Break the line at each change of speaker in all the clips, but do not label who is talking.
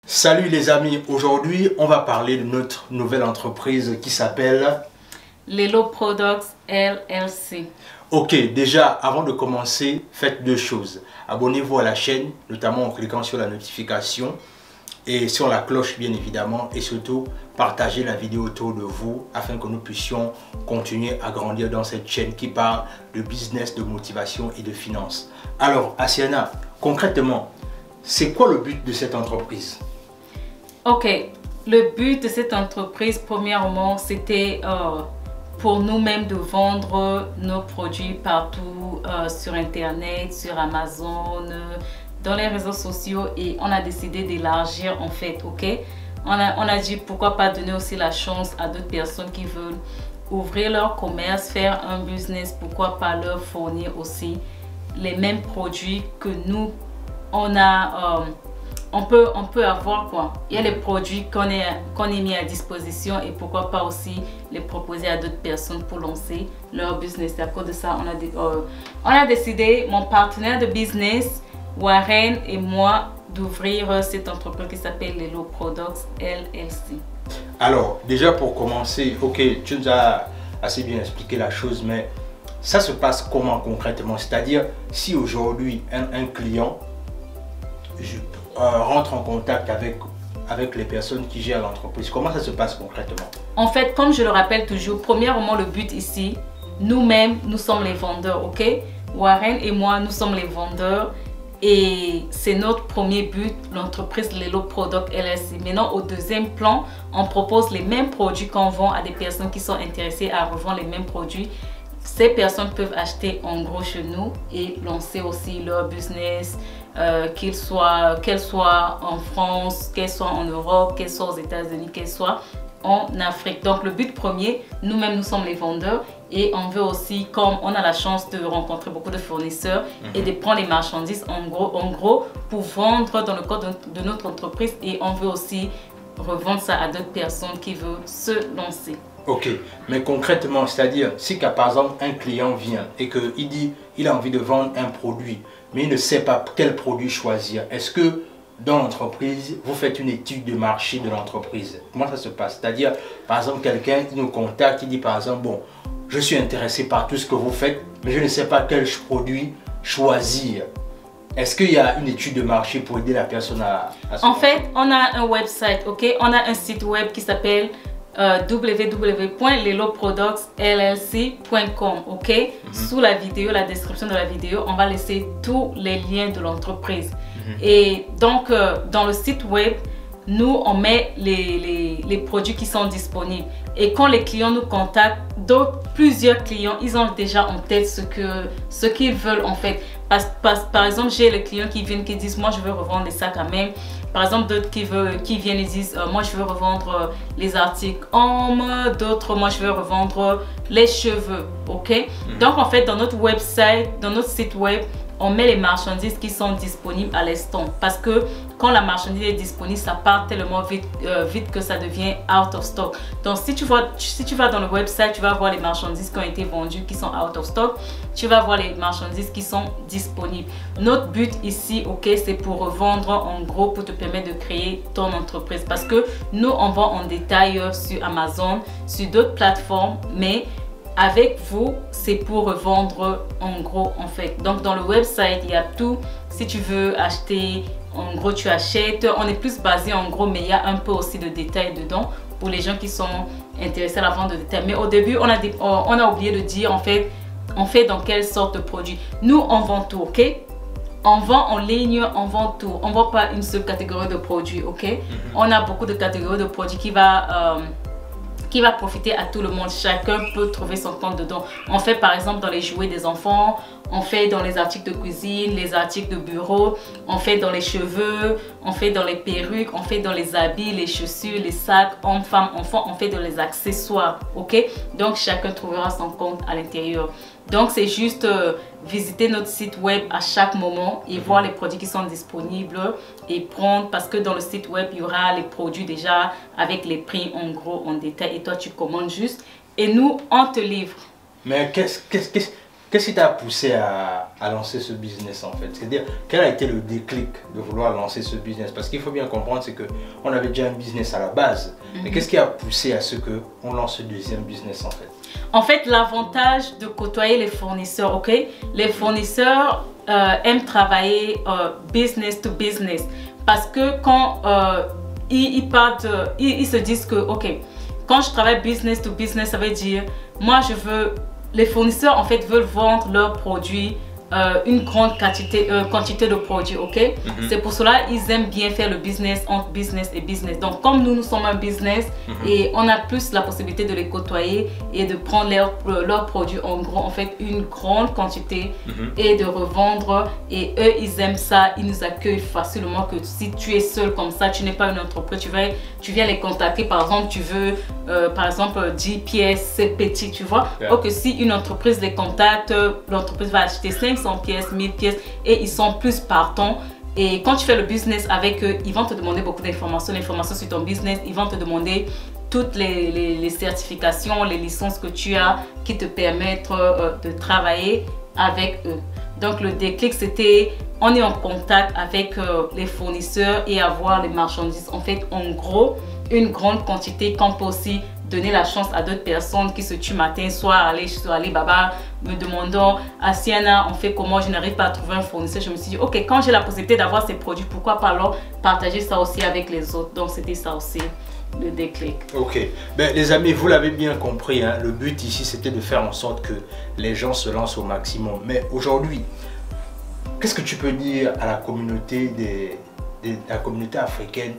Salut les amis, aujourd'hui on va parler de notre nouvelle entreprise qui s'appelle
Lelo Products LLC.
Ok, déjà avant de commencer, faites deux choses. Abonnez-vous à la chaîne, notamment en cliquant sur la notification et sur la cloche bien évidemment, et surtout partagez la vidéo autour de vous afin que nous puissions continuer à grandir dans cette chaîne qui parle de business, de motivation et de finances. Alors Asiana, concrètement, c'est quoi le but de cette entreprise?
Ok, le but de cette entreprise, premièrement, c'était pour nous-mêmes de vendre nos produits partout sur Internet, sur Amazon, dans les réseaux sociaux, et on a décidé d'élargir en fait, ok? On a dit pourquoi pas donner aussi la chance à d'autres personnes qui veulent ouvrir leur commerce, faire un business, pourquoi pas leur fournir aussi les mêmes produits que nous, on peut avoir quoi. Il y a les produits qu'on est mis à disposition et pourquoi pas aussi les proposer à d'autres personnes pour lancer leur business. À cause de ça, on a décidé, mon partenaire de business, Warren et moi, d'ouvrir cette entreprise qui s'appelle Lelo Products LLC.
Alors, déjà pour commencer, ok, tu nous as assez bien expliqué la chose, mais ça se passe comment concrètement? C'est-à-dire, si aujourd'hui un client rentre en contact avec les personnes qui gèrent l'entreprise, comment ça se passe concrètement?
En fait, comme je le rappelle toujours, premièrement, le but ici, nous-mêmes, nous sommes les vendeurs, ok? Warren et moi, nous sommes les vendeurs et c'est notre premier but, l'entreprise Lelo Products LLC. Maintenant, au deuxième plan, on propose les mêmes produits qu'on vend à des personnes qui sont intéressées à revendre les mêmes produits. Ces personnes peuvent acheter en gros chez nous et lancer aussi leur business, qu'elles soient en France, qu'elles soient en Europe, qu'elles soient aux États-Unis, qu'elles soient en Afrique. Donc le but premier, nous-mêmes nous sommes les vendeurs et on veut aussi, comme on a la chance de rencontrer beaucoup de fournisseurs et de prendre les marchandises en gros pour vendre dans le cadre de notre entreprise, et on veut aussi revendre ça à d'autres personnes qui veulent se lancer.
Ok, mais concrètement, c'est-à-dire, si par exemple un client vient et qu'il dit il a envie de vendre un produit, mais il ne sait pas quel produit choisir, est-ce que dans l'entreprise, vous faites une étude de marché de l'entreprise? Comment ça se passe? C'est-à-dire, par exemple, quelqu'un qui nous contacte, qui dit par exemple, bon, je suis intéressé par tout ce que vous faites, mais je ne sais pas quel produit choisir. Est-ce qu'il y a une étude de marché pour aider la personne à se
En fait, on a un website, ok? On a un site web qui s'appelle www.leloproductsllc.com, ok? Sous la vidéo, la description de la vidéo, on va laisser tous les liens de l'entreprise. Et donc, dans le site web, nous, on met les produits qui sont disponibles. Et quand les clients nous contactent, plusieurs clients, ils ont déjà en tête ce qu'ils veulent en fait. Par exemple, j'ai les clients qui viennent, qui disent, moi je veux revendre les sacs à main. Par exemple, d'autres qui viennent et disent, moi je veux revendre les articles hommes. D'autres, moi je veux revendre les cheveux, ok? Donc en fait, dans notre website, dans notre site web, on met les marchandises qui sont disponibles à l'instant, parce que quand la marchandise est disponible, ça part tellement vite que ça devient out of stock. Donc si tu vas dans le website, tu vas voir les marchandises qui ont été vendues, qui sont out of stock. Tu vas voir les marchandises qui sont disponibles. Notre but ici, ok, c'est pour revendre en gros, pour te permettre de créer ton entreprise, parce que nous, on vend en détail sur Amazon, sur d'autres plateformes, mais avec vous, c'est pour revendre en gros en fait. Donc dans le website, il y a tout. Si tu veux acheter, en gros tu achètes. On est plus basé en gros, mais il y a un peu aussi de détails dedans pour les gens qui sont intéressés à la vente de détails. Mais au début, on a oublié de dire en fait, on fait dans quelle sorte de produit. Nous, on vend tout, ok? On vend en ligne, on vend tout. On ne vend pas une seule catégorie de produits, ok? On a beaucoup de catégories de produits qui va profiter à tout le monde. Chacun peut trouver son compte dedans. On fait par exemple dans les jouets des enfants, on fait dans les articles de cuisine, les articles de bureau, on fait dans les cheveux, on fait dans les perruques, on fait dans les habits, les chaussures, les sacs, hommes, femmes, enfants, on fait dans les accessoires, ok? Donc chacun trouvera son compte à l'intérieur. Donc c'est juste visiter notre site web à chaque moment et voir les produits qui sont disponibles et prendre, parce que dans le site web il y aura les produits déjà avec les prix en gros, en détail, et toi tu commandes juste et nous on te livre.
Mais Qu'est-ce qui t'a poussé à lancer ce business en fait? C'est-à-dire, quel a été le déclic de vouloir lancer ce business? Parce qu'il faut bien comprendre, c'est qu'on avait déjà un business à la base. Mais qu'est-ce qui a poussé à ce qu'on lance ce deuxième business en fait?
En fait, l'avantage de côtoyer les fournisseurs, ok? Les fournisseurs aiment travailler business to business. Parce que quand ils se disent que, ok, quand je travaille business to business, ça veut dire, moi je veux... Les fournisseurs en fait veulent vendre leurs produits, une grande quantité de produits, ok? C'est pour cela qu'ils aiment bien faire le business entre business et business. Donc comme nous sommes un business et on a plus la possibilité de les côtoyer et de prendre leurs produits en gros, en fait une grande quantité et de revendre. Et eux ils aiment ça, ils nous accueillent facilement. Que si tu es seul comme ça, tu n'es pas une entreprise, tu viens les contacter, par exemple tu veux par exemple 10 pièces, c'est petit, tu vois. Or que si une entreprise les contacte, l'entreprise va acheter 500 pièces, 1000 pièces et ils sont plus partants. Et quand tu fais le business avec eux, ils vont te demander beaucoup d'informations, sur ton business, ils vont te demander toutes les certifications, les licences que tu as qui te permettent de travailler avec eux. Donc le déclic c'était, on est en contact avec les fournisseurs et avoir les marchandises. En fait, en gros, une grande quantité qu'on peut aussi donner la chance à d'autres personnes qui se tuent matin, soit aller sur Alibaba, me demandant à Sienna, on fait comment, je n'arrive pas à trouver un fournisseur. Je me suis dit, ok, quand j'ai la possibilité d'avoir ces produits, pourquoi pas alors partager ça aussi avec les autres. Donc c'était ça aussi le déclic. Ok,
ben, les amis, vous l'avez bien compris, hein, le but ici c'était de faire en sorte que les gens se lancent au maximum. Mais aujourd'hui, qu'est-ce que tu peux dire à la communauté, la communauté africaine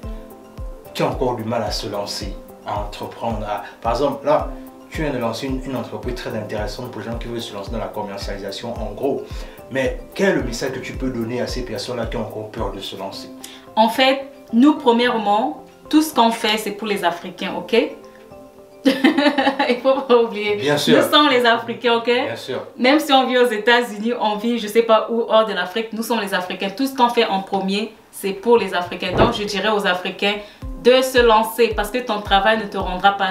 qui a encore du mal à se lancer, à entreprendre? Par exemple, là, tu viens de lancer une entreprise très intéressante pour les gens qui veulent se lancer dans la commercialisation en gros. Mais quel est le message que tu peux donner à ces personnes-là qui ont encore peur de se lancer?
En fait, nous, premièrement, tout ce qu'on fait, c'est pour les Africains, ok? Il ne faut pas oublier.
Bien sûr.
Nous sommes les Africains, ok?
Bien sûr.
Même si on vit aux États-Unis, on vit, je ne sais pas où, hors de l'Afrique, nous sommes les Africains. Tout ce qu'on fait en premier, c'est pour les Africains. Donc, je dirais aux Africains de se lancer parce que ton travail ne te rendra pas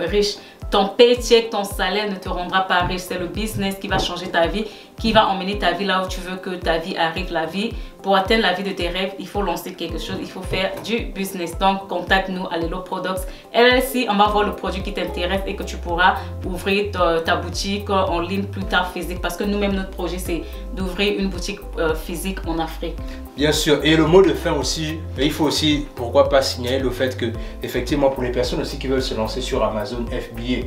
riche. Ton paycheck, ton salaire ne te rendra pas riche. C'est le business qui va changer ta vie, qui va emmener ta vie là où tu veux que ta vie arrive. La vie, pour atteindre la vie de tes rêves, il faut lancer quelque chose, il faut faire du business. Donc, contacte-nous à Lelo Products LLC. On va voir le produit qui t'intéresse et que tu pourras ouvrir ta boutique en ligne plus tard physique. Parce que nous-mêmes, notre projet, c'est d'ouvrir une boutique physique en Afrique.
Bien sûr. Et le mot de fin aussi, il faut aussi, pourquoi pas signaler le fait que, effectivement, pour les personnes aussi qui veulent se lancer sur Amazon FBA,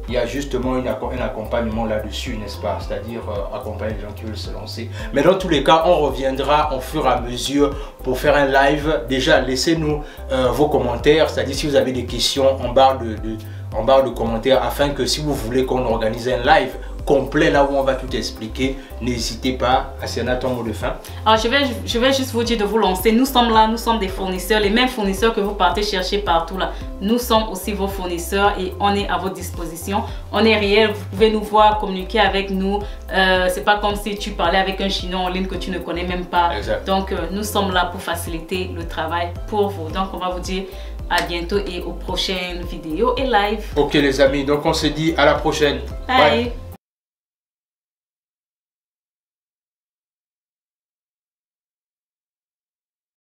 il y a justement un accompagnement là-dessus, n'est-ce pas? C'est-à-dire accompagner les gens qui veulent se lancer. Mais dans tous les cas, on reviendra au fur et à mesure pour faire un live. Déjà, laissez-nous vos commentaires, c'est-à-dire si vous avez des questions en barre de commentaires, afin que si vous voulez qu'on organise un live complet là où on va tout expliquer, n'hésitez pas. Asiana, ton mot de fin.
Alors je vais juste vous dire de vous lancer. Nous sommes là, nous sommes des fournisseurs, les mêmes fournisseurs que vous partez chercher partout là. Nous sommes aussi vos fournisseurs et on est à votre disposition. On est réel, vous pouvez nous voir, communiquer avec nous. C'est pas comme si tu parlais avec un Chinois en ligne que tu ne connais même pas.
Exact.
Donc nous sommes là pour faciliter le travail pour vous. Donc on va vous dire à bientôt et aux prochaines vidéos et live.
Ok les amis, donc on se dit à la prochaine.
Bye.